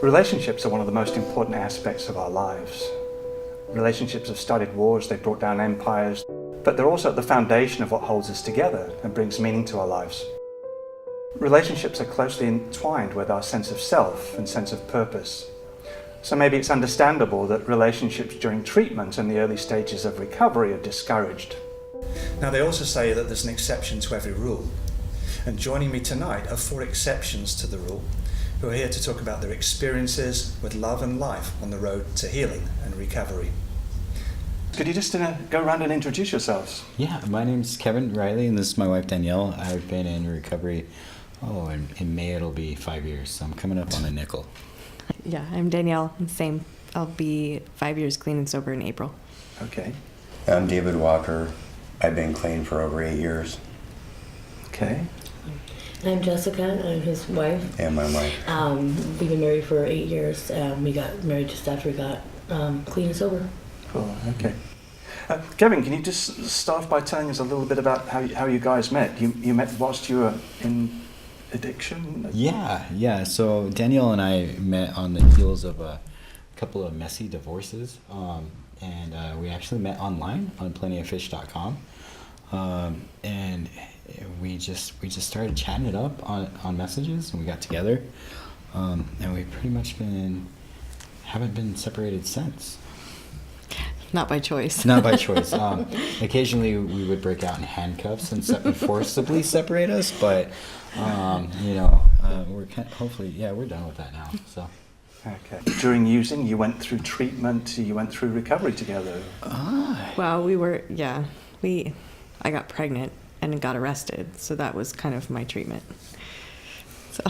Relationships are one of the most important aspects of our lives. Relationships have started wars, they've brought down empires, but they're also at the foundation of what holds us together and brings meaning to our lives. Relationships are closely entwined with our sense of self and sense of purpose. So maybe it's understandable that relationships during treatment and the early stages of recovery are discouraged. Now, they also say that there's an exception to every rule. And joining me tonight are 4 exceptions to the rule, who are here to talk about their experiences with love and life on the road to healing and recovery. Could you just go around and introduce yourselves? Yeah, my name's Kevin Riley, and this is my wife Danielle. I've been in recovery, in May it'll be 5 years, so I'm coming up on a nickel. Yeah, I'm Danielle, same. I'll be 5 years clean and sober in April. Okay. I'm David Walker. I've been clean for over 8 years. Okay. I'm Jessica. I'm his wife. And my wife. We've been married for 8 years. We got married just after we got clean and sober. Cool. Okay. Kevin, can you just start by telling us a little bit about how you guys met? You met whilst you were in addiction? Yeah. So Danielle and I met on the heels of a couple of messy divorces, and we actually met online on plentyoffish.com, and we just started chatting it up on messages, and we got together, and we pretty much haven't been separated since. Not by choice. Not by choice. Occasionally we would break out in handcuffs and forcibly separate us, but we're we're done with that now. So. Okay. During using, you went through treatment, you went through recovery together. Well, I got pregnant and got arrested, so that was kind of my treatment. So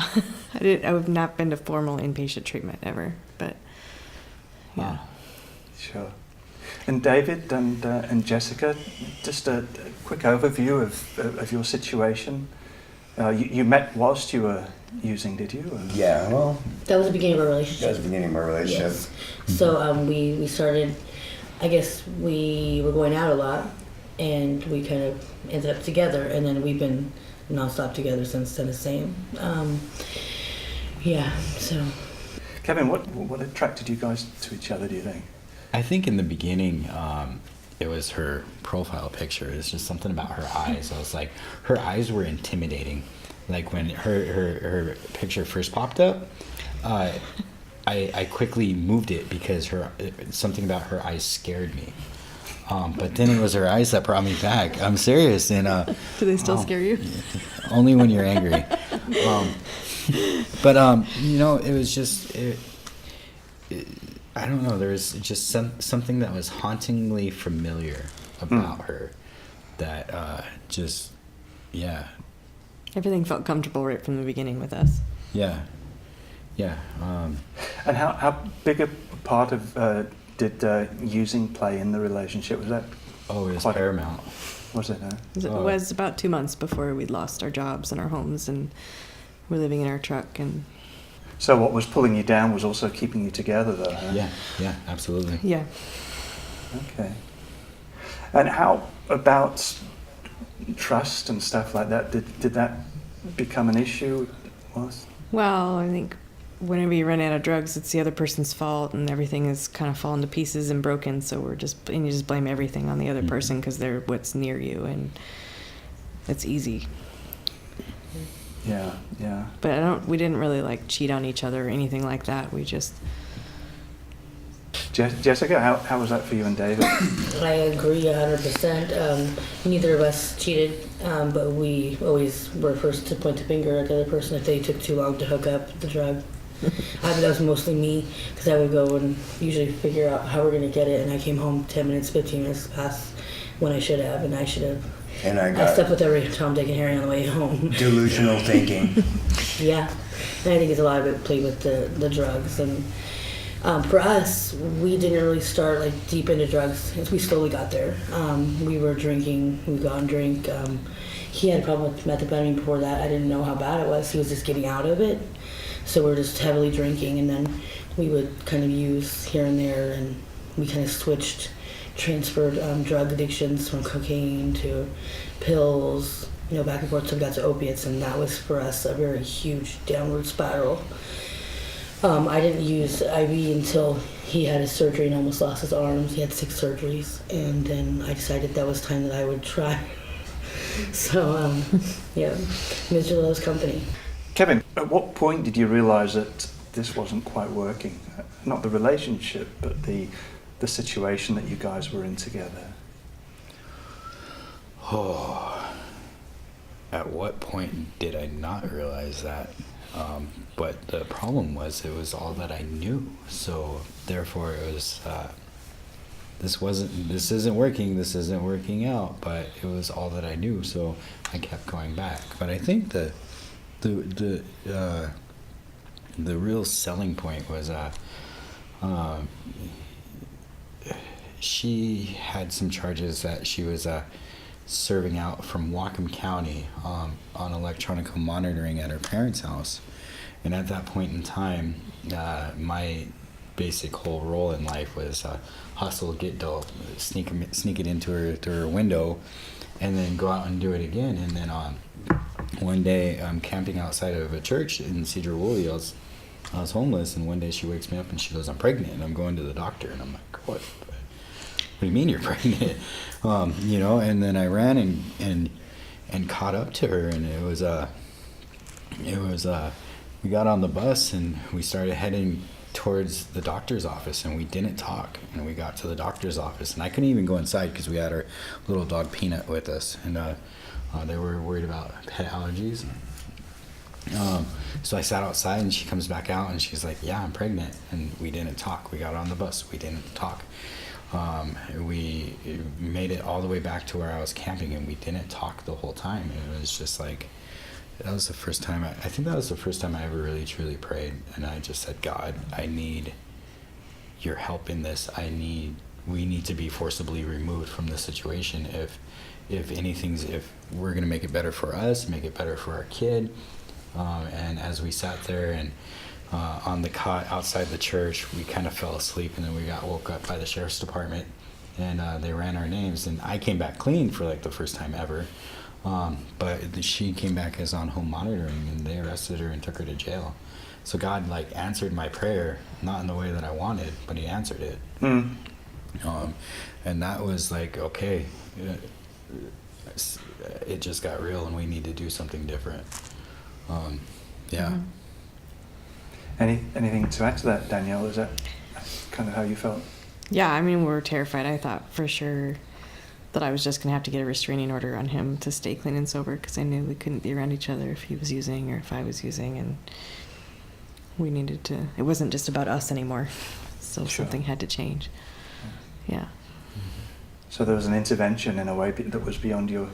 I've not been to formal inpatient treatment ever, but yeah. Sure. And David and Jessica, just a quick overview of your situation. You met whilst you were using, did you? Yeah, well... That was the beginning of our relationship. That was the beginning of our relationship. Yes. So we started, I guess we were going out a lot, and we kind of ended up together, and then we've been nonstop together since then, the same. So... Kevin, what attracted you guys to each other, do you think? I think in the beginning, it was her profile picture. It's just something about her eyes. I was like, her eyes were intimidating. Like when her picture first popped up, I quickly moved it because something about her eyes scared me. But then it was her eyes that brought me back. I'm serious. And do they still scare you? Only when you're angry. But it was just. I don't know, there was just something that was hauntingly familiar about her that Everything felt comfortable right from the beginning with us. Yeah. And how big a part of did using play in the relationship? Was that? Oh, it was paramount. Was it? It was about 2 months before we lost our jobs and our homes, and we're living in our truck. And so what was pulling you down was also keeping you together, though, huh? Yeah, absolutely. Yeah. Okay. And how about trust and stuff like that? Did that become an issue? Well, I think whenever you run out of drugs, it's the other person's fault, and everything is kind of fallen to pieces and broken. So you just blame everything on the other person because they're what's near you, and it's easy. Yeah. But we didn't really cheat on each other or anything like that. We just... Jessica, how was that for you and David? I agree 100%. Neither of us cheated, but we always were first to point the finger at the other person if they took too long to hook up the drug. That was mostly me, because I would go and usually figure out how we're going to get it, and I came home 10 minutes, 15 minutes past when I should have, and I should have. And I slept with every Tom, Dick, and Harry on the way home. Delusional thinking. Yeah, and I think it's a lot of it played with the drugs. And for us, we didn't really start deep into drugs. We slowly got there. We were drinking. We'd go and drink. He had a problem with methamphetamine before that. I didn't know how bad it was. He was just getting out of it. So we were just heavily drinking, and then we would kind of use here and there, and we kind of transferred drug addictions from cocaine to pills, back and forth till we got to opiates, and that was for us a very huge downward spiral. I didn't use IV until he had his surgery and almost lost his arms. He had 6 surgeries, and then I decided that was time that I would try. So, yeah, Mr. Lowe's company. Kevin, at what point did you realise that this wasn't quite working? Not the relationship, but the situation that you guys were in together. Oh, at what point did I not realize that? But the problem was it was all that I knew. So therefore it was, this isn't working out, but it was all that I knew. So I kept going back. But I think the real selling point was, she had some charges that she was serving out from Whatcom County on electronic monitoring at her parents' house. And at that point in time, my basic whole role in life was hustle, get dope, sneak it into her window, and then go out and do it again. And then one day I'm camping outside of a church in Cedar Woolley. I was homeless, and one day she wakes me up and she goes, "I'm pregnant," and I'm going to the doctor, and I'm like, "What? What do you mean you're pregnant?" And then I ran and caught up to her, and it was we got on the bus and we started heading towards the doctor's office, and we didn't talk, and we got to the doctor's office, and I couldn't even go inside because we had our little dog Peanut with us, and they were worried about pet allergies. So I sat outside, and she comes back out and she's like, "Yeah, I'm pregnant," and we didn't talk. We got on the bus, we didn't talk. We made it all the way back to where I was camping, and we didn't talk the whole time. It was just like, that was the first time I think that was the first time I ever really truly prayed, and I just said, "God, I need your help in this. We need to be forcibly removed from this situation. If we're gonna make it better for us, make it better for our kid." And as we sat there and on the cot outside the church, we kind of fell asleep, and then we got woke up by the sheriff's department, and they ran our names, and I came back clean for like the first time ever. But she came back as on home monitoring, and they arrested her and took her to jail. So God answered my prayer, not in the way that I wanted, but he answered it. Mm. And that was like, okay, it just got real, and we need to do something different. Yeah. Mm-hmm. Anything to add to that, Danielle? Is that kind of how you felt? Yeah, I mean, we were terrified. I thought for sure that I was just going to have to get a restraining order on him to stay clean and sober, because I knew we couldn't be around each other if he was using or if I was using, and we needed to, it wasn't just about us anymore, so Sure. something had to change. Yeah. So there was an intervention in a way that was beyond your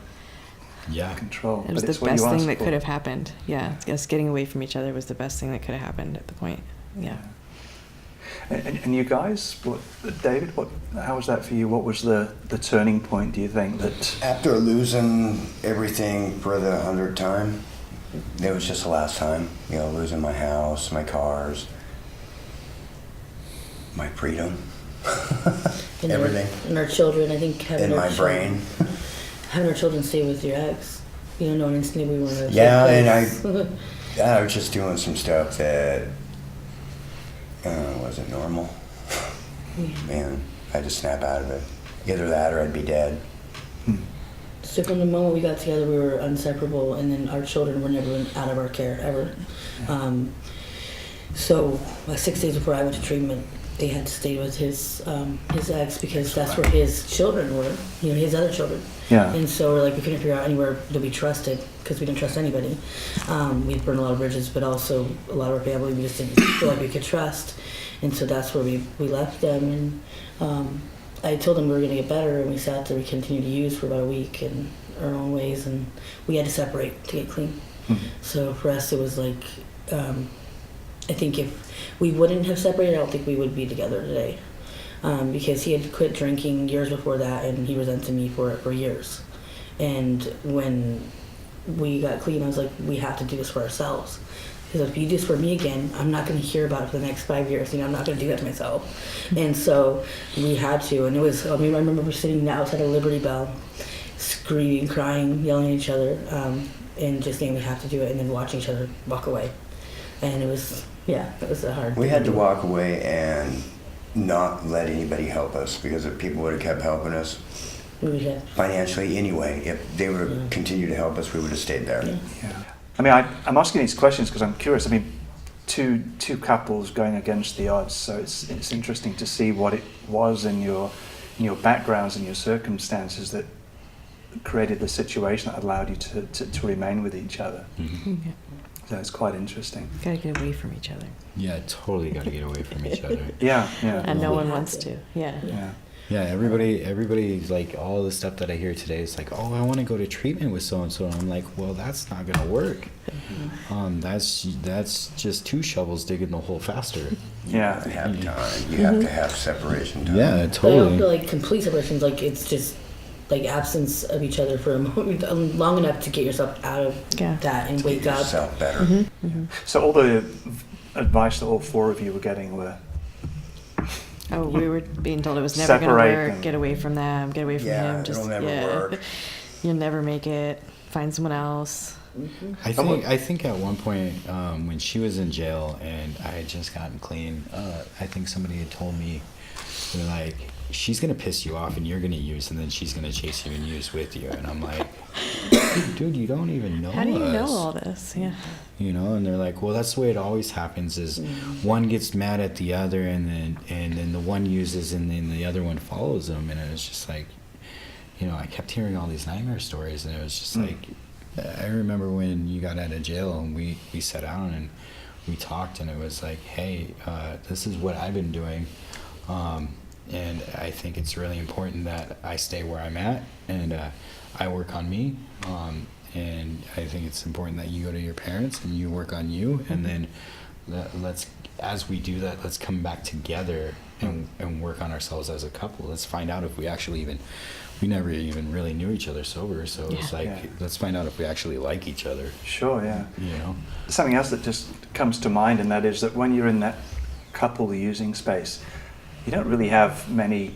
Yeah. control. It was but it's the what you best thing asked that for. could have happened. Yeah, us getting away from each other was the best thing that could have happened at the point. Yeah. And you guys, David, how was that for you? What was the turning point, do you think, that... After losing everything for the 100th time, it was just the last time. Losing my house, my cars, my freedom, And everything. And our children, I think having In our my children, brain. having our children stay with your ex, knowing instantly we weren't. Yeah, and I was just doing some stuff that wasn't normal. Man, I had to snap out of it. Either that or I'd be dead. So from the moment we got together, we were inseparable, and then our children were never out of our care ever. So 6 days before I went to treatment, they had to stay with his ex, because that's where his children were, his other children. Yeah. And so we're like, we couldn't figure out anywhere that we trusted, because we didn't trust anybody. We'd burned a lot of bridges, but also a lot of our family we just didn't feel like we could trust. And so that's where we left them. And I told them we were going to get better, and we sat there. We continued to use for about a week in our own ways, and we had to separate to get clean. Mm-hmm. So for us, it was like, I think if we wouldn't have separated, I don't think we would be together today. Because he had quit drinking years before that, and he resented me for it for years. And when we got clean, I was like, we have to do this for ourselves. Because if you do this for me again, I'm not going to hear about it for the next 5 years. I'm not going to do that to myself. And so we had to. And it was, I remember we're sitting outside of Liberty Bell, screaming, crying, yelling at each other, and just saying we have to do it, and then watching each other walk away. And it was Yeah, that was a hard. We thing had to do. walk away and not let anybody help us, because if people would have kept helping us We would have. financially anyway, if they would have continued to help us, we would have stayed there. Yeah. Yeah. I mean, I'm asking these questions because I'm curious. I mean, two couples going against the odds, so it's interesting to see what it was in your backgrounds and your circumstances that created the situation that allowed you to remain with each other. Mm-hmm. Yeah. So it's quite interesting. Gotta get away from each other. Yeah, totally got to get away from each other. Yeah, yeah, And no We one have wants to. to. Yeah. yeah. Yeah, everybody's like, all the stuff that I hear today is like, oh, I want to go to treatment with so and so. I'm like, well, that's not gonna work. That's just 2 shovels digging the hole faster. You Yeah. have time. You have to have separation time. Yeah, But I don't totally. feel like complete separations. Like it's just like absence of each other for a moment, long enough to get yourself out of Yeah. that and Get wake up. yourself better. So all the advice that all 4 of you were getting were Oh, we were being told it was never going to Separate work. them. Get away from them. Get away from Yeah, him. it'll never work. You'll never make it. Find someone else. I think at one point when she was in jail and I had just gotten clean, I think somebody had told me, they're like, she's gonna piss you off and you're gonna use, and then she's gonna chase you and use with you. And I'm like, dude, you don't even know How do you know us. all this? Yeah. You know, and they're like, well, that's the way it always happens. Is one gets mad at the other, and then the one uses, and then the other one follows them, and it was just like, you know, I kept hearing all these nightmare stories, and it was just like, I remember when you got out of jail, and we sat down and we talked, and it was like, hey, this is what I've been doing, and I think it's really important that I stay where I'm at, and I work on me. And I think it's important that you go to your parents and you work on you, and then let's, as we do that, let's come back together and work on ourselves as a couple. Let's find out if we never even really knew each other sober, so it's Yeah. like, Yeah. let's find out if we actually like each other, sure, yeah. you know? Something else that just comes to mind, and that is that when you're in that couple using space, you don't really have many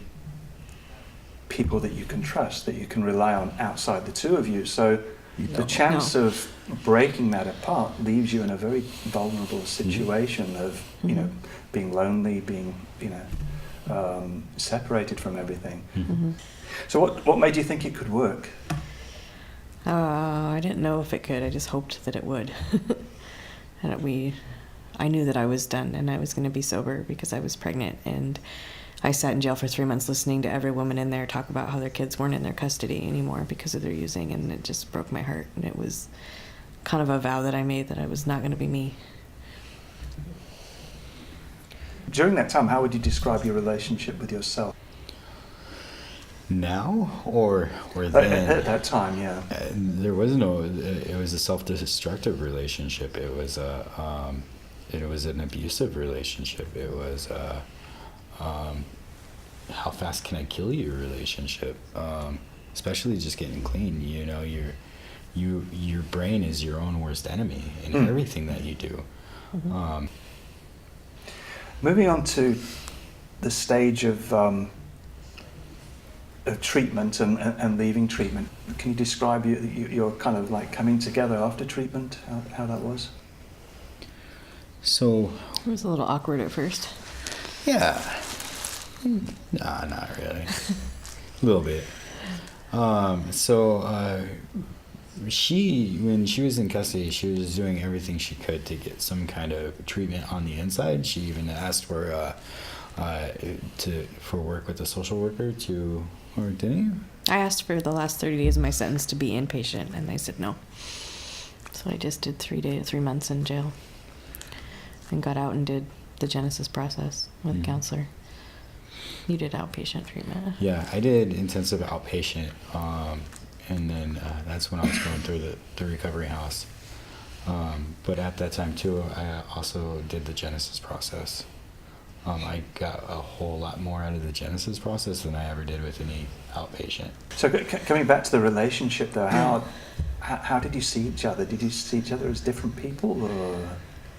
people that you can trust, that you can rely on outside the 2 of you. So the chance No. of breaking that apart leaves you in a very vulnerable situation of, you know, being lonely, being, you know, separated from everything. So what made you think it could work? I didn't know if it could. I just hoped that it would. And I knew that I was done and I was going to be sober because I was pregnant. And I sat in jail for 3 months listening to every woman in there talk about how their kids weren't in their custody anymore because of their using. And it just broke my heart. And it was kind of a vow that I made that I was not going to be me. During that time, how would you describe your relationship with yourself? Now or At then? that time, yeah. There was no. It was a self-destructive relationship. It was an abusive relationship. It was how fast can I kill you relationship. Especially just getting clean. You know, your brain is your own worst enemy in everything that you do. Moving on to the stage of treatment and leaving treatment, can you describe your kind of like coming together after treatment, how that was? So It was a little awkward at first. yeah, nah, not really. A little bit. When she was in custody, she was doing everything she could to get some kind of treatment on the inside. She even asked for work with a social worker or didn't you? I asked for the last 30 days of my sentence to be inpatient, and they said no. So I just did 3 months in jail and got out and did the Genesis process with a counselor. You did outpatient treatment. Yeah, I did intensive outpatient, and then that's when I was going through the recovery house. But at that time too, I also did the Genesis process. I got a whole lot more out of the Genesis process than I ever did with any outpatient. So coming back to the relationship though, how did you see each other? Did you see each other as different people, or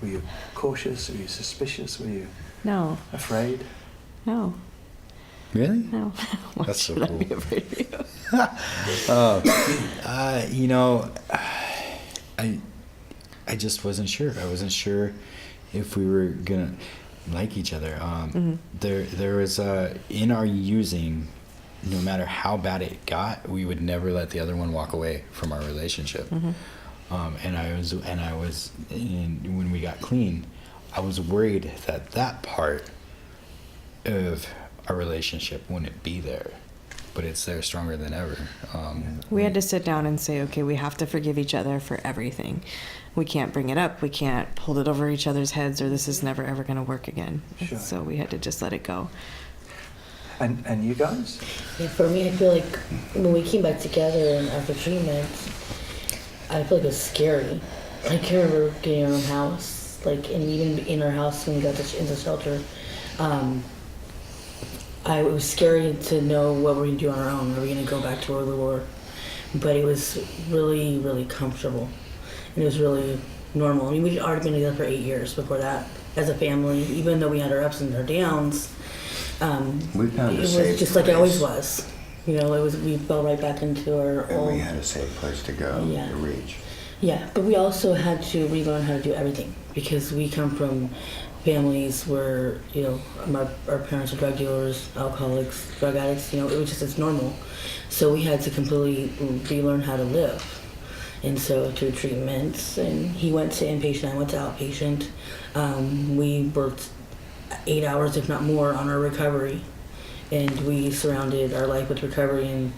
were you cautious? Were you suspicious? Were you No, afraid? no, Really? no. Why That's so should I cool. be afraid of you? You know, I just wasn't sure. I wasn't sure if we were gonna like each other. There was in our using, no matter how bad it got, we would never let the other one walk away from our relationship. And I was when we got clean, I was worried that part of our relationship wouldn't be there, but it's there stronger than ever. We had to sit down and say, okay, we have to forgive each other for everything. We can't bring it up. We can't hold it over each other's heads, or this is never ever going to work again. Sure. So we had to just let it go. And you guys? Yeah, for me, I feel like when we came back together and after treatment, I feel like it was scary. I can remember getting our own house, like, and even in our house when we got into shelter, it was scary to know what we're going to do on our own. Are we going to go back to where we were? But it was really, really comfortable. And it was really normal. I mean, we'd already been together for 8 years before that as a family, even though we had our ups and our downs. We found It a was safe just like it always place. was. You know, we fell right back into our And old... we had a safe place to go, Yeah. to reach. Yeah, but we also had to relearn how to do everything because we come from families where, you know, our parents are drug dealers, alcoholics, drug addicts, you know, it was just as normal. So we had to completely relearn how to live. And so through treatments, and he went to inpatient, I went to outpatient. We worked 8 hours, if not more, on our recovery. And we surrounded our life with recovery, and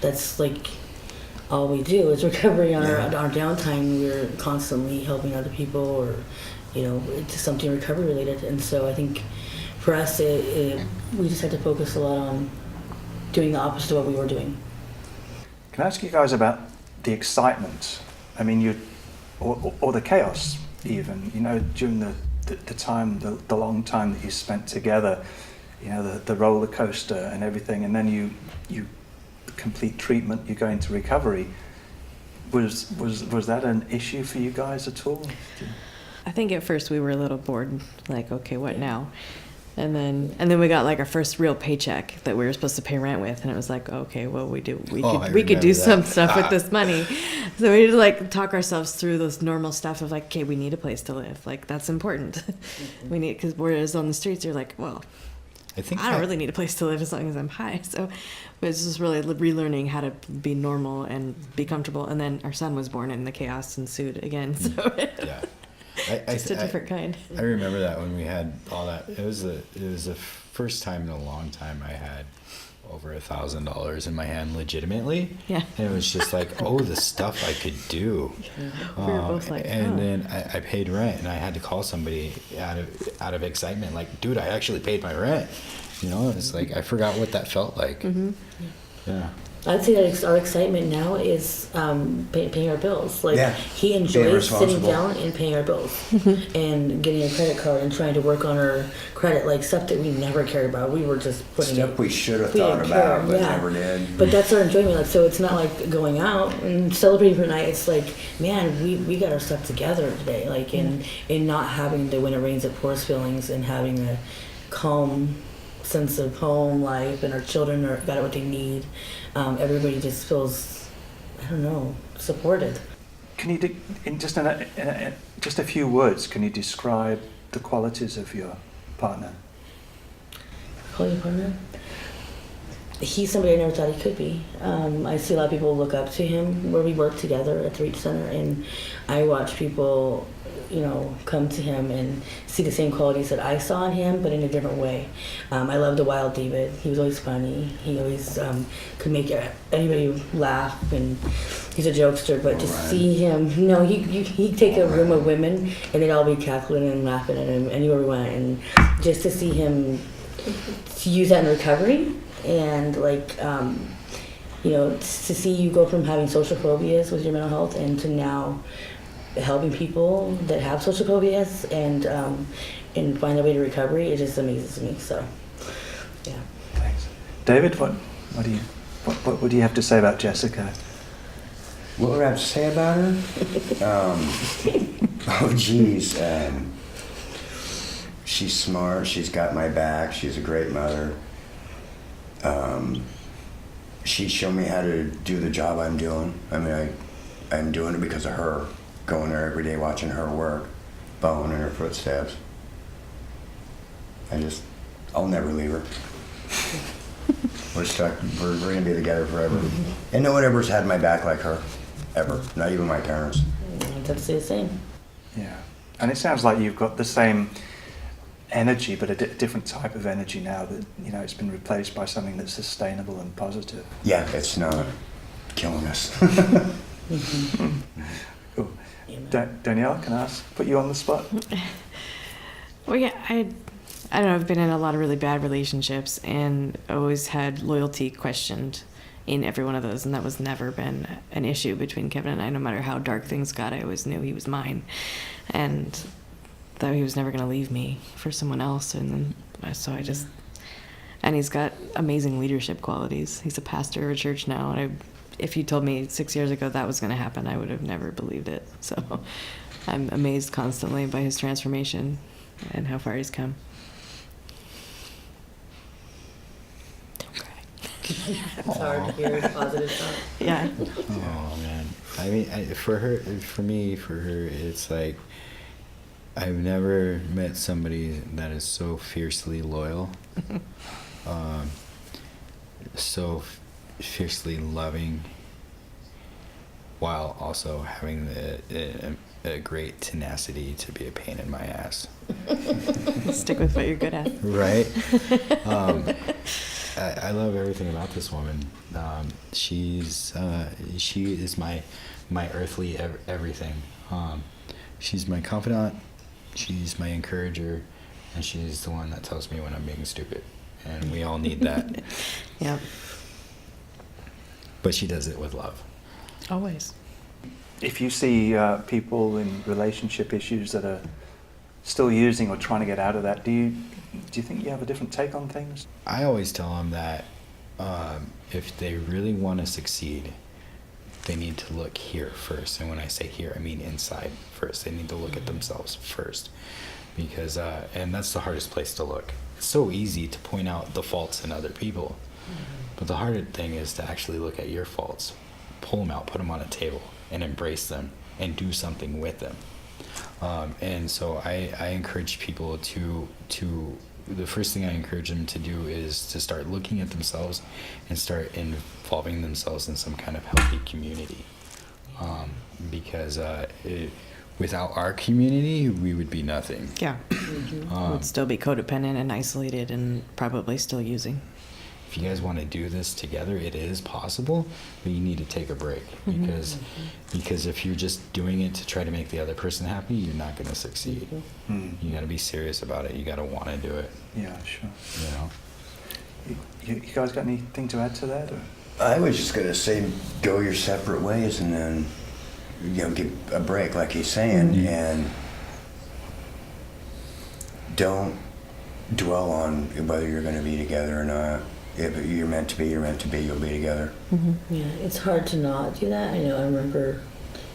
that's like all we do is recovery on our downtime. We're constantly helping other people, or, you know, it's something recovery related. And so I think for us, we just had to focus a lot on doing the opposite of what we were doing. Can I ask you guys about the excitement? I mean, or the chaos, even. You know, during the time, the long time that you spent together. You know, the roller coaster and everything, and then you complete treatment. You go into recovery. Was that an issue for you guys at all? I think at first we were a little bored, like, okay, what now? And then we got like our first real paycheck that we were supposed to pay rent with, and it was like, okay, well, we could do some stuff with this money. So we just like talk ourselves through this normal stuff of like, okay, we need a place to live, like that's important. We need, because whereas on the streets you're like, well, I don't really need a place to live as long as I'm high. So it's just really relearning how to be normal and be comfortable. And then our son was born, and the chaos ensued again. So Yeah. just a different kind. I remember that when we had all that. It was the first time in a long time I had over $1,000 in my hand legitimately. Yeah. And it was just like, oh, the stuff I could do. We were both like, and oh. then I paid rent, and I had to call somebody out of excitement, like, dude, I actually paid my rent. You know, it's like I forgot what that felt like. Mm-hmm. Yeah. I'd say that our excitement now is paying our bills. Like, Yeah. he Being enjoys sitting responsible. down and paying our bills and getting a credit card and trying to work on our credit, like stuff that we never cared about. We were just putting Stuff it. we should have we thought didn't about, care, but yeah. never did. But that's our enjoyment. Like, so it's not like going out and celebrating for a night. It's like, man, we got our stuff together today. Like, and not having the when it rains it pours feelings, and having a calm sense of home life, and our children got what they need. Everybody just feels, I don't know, supported. Can you, in just a few words, can you describe the qualities of your partner? Call your partner? He's somebody I never thought he could be. I see a lot of people look up to him where we work together at the Reach Center, and I watch people, you know, come to him and see the same qualities that I saw in him, but in a different way. I loved the Wild David. He was always funny. He always could make anybody laugh, and he's a jokester. But to see him, you know, he'd take a room of women, and they'd all be cackling and laughing at him anywhere we went. And just to see him use that in recovery, and like, you know, to see you go from having social phobias with your mental health and to now helping people that have social phobias and find their way to recovery, it just amazes me. So, yeah. Thanks. David, what do you have to say about Jessica? What would I have to say about her? Oh, geez. She's smart. She's got my back. She's a great mother. She showed me how to do the job I'm doing. I mean, I'm doing it because of her. Going there every day, watching her work. following in her footsteps. I'll never leave her. We're stuck. We're gonna be together forever. And no one ever's had my back like her, ever. Not even my parents. I'd have to say the same. Yeah. And it sounds like you've got the same energy, but a different type of energy now that, you know, it's been replaced by something that's sustainable and positive. Yeah, it's not killing us. Cool. Danielle, can I put you on the spot? Well, yeah, I don't know. I've been in a lot of really bad relationships and always had loyalty questioned in every one of those, and that was never been an issue between Kevin and I. No matter how dark things got, I always knew he was mine, and that he was never going to leave me for someone else. And so I just, and he's got amazing leadership qualities. He's a pastor of a church now, and if you told me 6 years ago that was going to happen, I would have never believed it. So I'm amazed constantly by his transformation and how far he's come. Don't cry. It's hard to hear positive stuff. Yeah. Oh man, I mean, for her, it's like I've never met somebody that is so fiercely loyal, so fiercely loving, while also having a great tenacity to be a pain in my ass. Stick with what you're good at. Right. I love everything about this woman. She is my earthly everything. She's my confidant. She's my encourager, and she's the one that tells me when I'm being stupid. And we all need that. Yep. But she does it with love. Always. If you see people in relationship issues that are still using or trying to get out of that, do you think you have a different take on things? I always tell them that if they really want to succeed, they need to look here first. And when I say here, I mean inside first. They need to look at themselves first, because and that's the hardest place to look. It's so easy to point out the faults in other people, but the harder thing is to actually look at your faults, pull them out, put them on a table, and embrace them and do something with them. And so I encourage people to the first thing I encourage them to do is to start looking at themselves and start involving themselves in some kind of healthy community. Because without our community, we would be nothing. Yeah. Would still be codependent and isolated and probably still using. If you guys want to do this together, it is possible, but you need to take a break, because if you're just doing it to try to make the other person happy, you're not going to succeed. You got to be serious about it. You got to want to do it. Yeah, sure. You know. You guys got anything to add to that? Or? I was just gonna say, go your separate ways, and then, get a break, like he's saying, and don't dwell on whether you're gonna be together or not. If you're meant to be, you're meant to be. You'll be together. Yeah, it's hard to not do that. I know. I remember.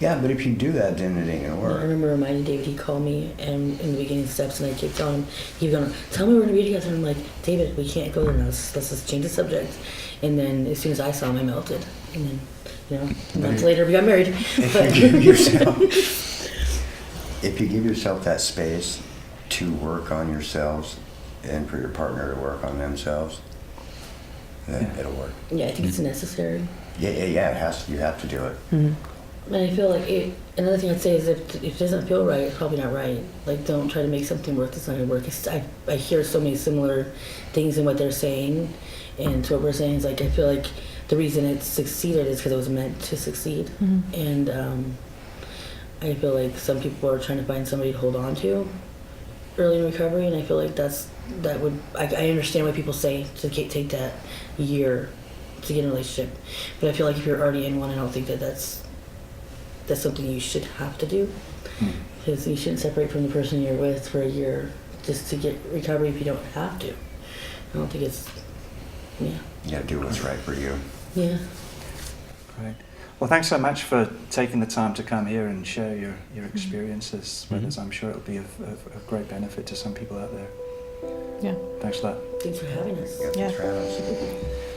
Yeah, but if you do that, then it ain't gonna I work. remember reminding David. He called me and in the beginning steps, and I kept telling him, "He's gonna tell me we're gonna be together." And I'm like, "David, we can't go there now. Let's just change the subject." And then as soon as I saw him, I melted. And then, months later, we got married. If you give yourself that space to work on yourselves, and for your partner to work on themselves, then it'll work. Yeah, I think it's necessary. Yeah, it has to. You have to do it. And I feel like another thing I'd say is if it doesn't feel right, it's probably not right. Like, don't try to make something work that's not going to work. I hear so many similar things in what they're saying and to what we're saying. Is like, I feel like the reason it succeeded is because it was meant to succeed. And I feel like some people are trying to find somebody to hold on to early in recovery, and I feel like I understand why people say to take that year to get in a relationship. But I feel like if you're already in one, I don't think that's something you should have to do, because you shouldn't separate from the person you're with for a year just to get recovery if you don't have to. I don't think it's, You gotta do what's right for you. Yeah. Great. Well, thanks so much for taking the time to come here and share your experiences with us. I'm sure it'll be of great benefit to some people out there. Yeah. Thanks a lot. Thanks for having us. Yeah, thanks for having us.